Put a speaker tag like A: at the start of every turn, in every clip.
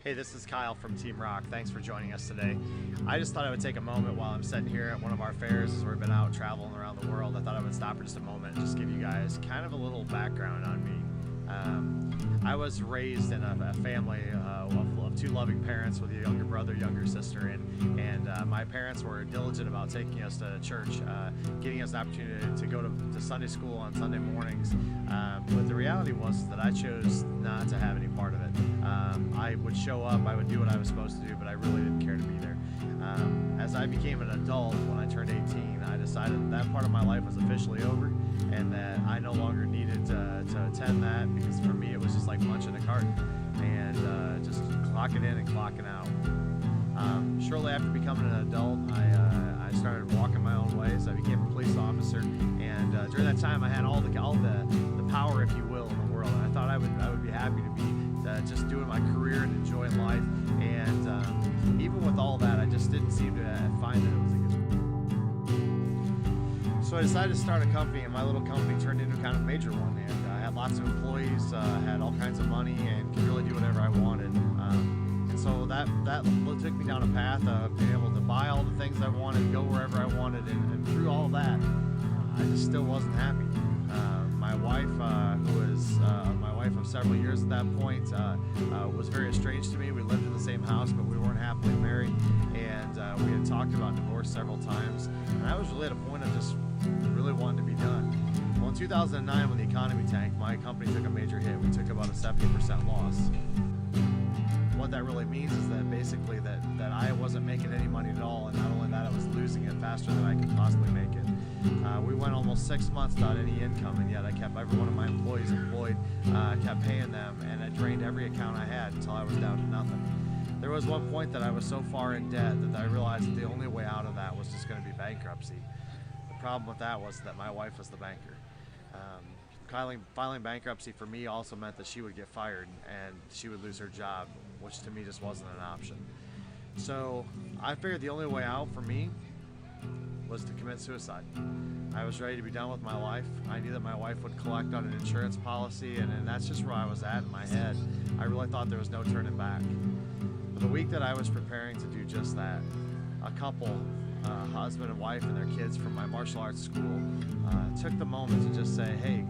A: Hey, this is Kyle from Team Rock. Thanks for joining us today. I just thought I would take a moment while I'm sitting here at one of our fairs as we've been out traveling around the world. I thought I would stop for just a moment and just give you guys kind of a little background on me. I was raised in a family of two loving parents with a younger brother, younger sister, and my parents were diligent about taking us to church, giving us an opportunity to go to Sunday school on Sunday mornings. But the reality was that I chose not to have any part of it. I would show up, I would do what I was supposed to do, but I really didn't care to be there. As I became an adult, when I turned 18, I decided that part of my life was officially over and that I no longer needed to attend that, because for me it was just like munching a carton and just clocking in and clocking out. Shortly after becoming an adult, I started walking my own ways. I became a police officer, and during that time I had all the power, if you will, in the world. And I thought I would be happy to be just doing my career and enjoying life. And even with all that, I just didn't seem to find that it was a good. So I decided to start a company, and my little company turned into kind of a major one. And I had lots of employees, had all kinds of money, and could really do whatever I wanted. And so that took me down a path of being able to buy all the things I wanted, go wherever I wanted, and through all that, I just still wasn't happy. My wife, who was my wife of several years at that point, was very estranged to me. We lived in the same house, but we weren't happily married, and we had talked about divorce several times. And I was really at a point of just really wanting to be done. Well, in 2009, when the economy tanked, my company took a major hit. We took about a 70% loss. What that really means is that basically that I wasn't making any money at all, and not only that, I was losing it faster than I could possibly make it. We went almost 6 months without any income, and yet I kept every one of my employees employed, kept paying them, and I drained every account I had until I was down to nothing. There was one point that I was so far in debt that I realized that the only way out of that was just going to be bankruptcy. The problem with that was that my wife was the banker. Filing bankruptcy for me also meant that she would get fired and she would lose her job, which to me just wasn't an option. So I figured the only way out for me was to commit suicide. I was ready to be done with my life. I knew that my wife would collect on an insurance policy, and that's just where I was at in my head. I really thought there was no turning back. But the week that I was preparing to do just that, a couple, husband and wife and their kids from my martial arts school, took the moment to just say, "Hey,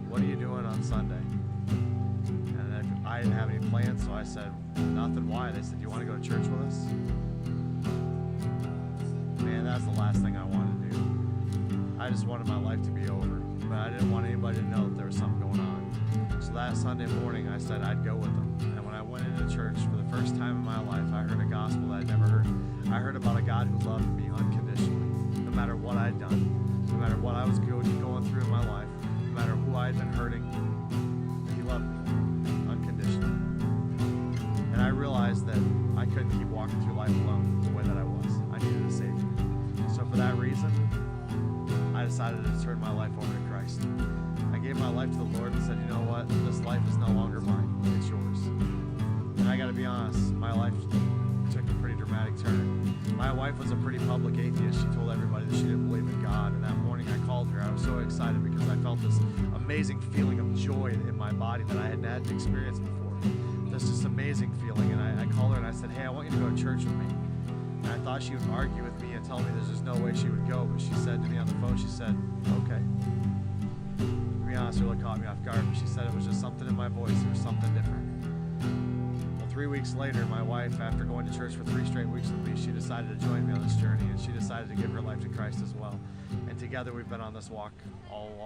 A: what are you doing on Sunday?" And I didn't have any plans, so I said, "Nothing." Why? They said, "Do you want to go to church with us?" Man, that's the last thing I wanted to do. I just wanted my life to be over, but I didn't want anybody to know that there was something going on. So that Sunday morning, I said I'd go with them. And when I went into church for the first time in my life, I heard a gospel that I'd never heard. I heard about a God who loved me unconditionally, no matter what I'd done, no matter what I was going through in my life, no matter who I had been hurting. He loved me unconditionally. And I realized that I couldn't keep walking through life alone the way that I was. I needed a Savior. So for that reason, I decided to turn my life over to Christ. I gave my life to the Lord and said, "You know what? This life is no longer mine. It's yours." And I got to be honest, my life took a pretty dramatic turn. My wife was a pretty public atheist. She told everybody that she didn't believe in God. And that morning I called her. I was so excited because I felt this amazing feeling of joy in my body that I hadn't had to experience before. This amazing feeling. And I called her and I said, "Hey, I want you to go to church with me." And I thought she would argue with me and tell me there's just no way she would go. But she said to me on the phone, she said, "Okay." To be honest, it really caught me off guard. But she said it was just something in my voice. There was something different. 3 weeks later, my wife, after going to church for 3 straight weeks with me, she decided to join me on this journey, and she decided to give her life to Christ as well. And together we've been on this walk all along.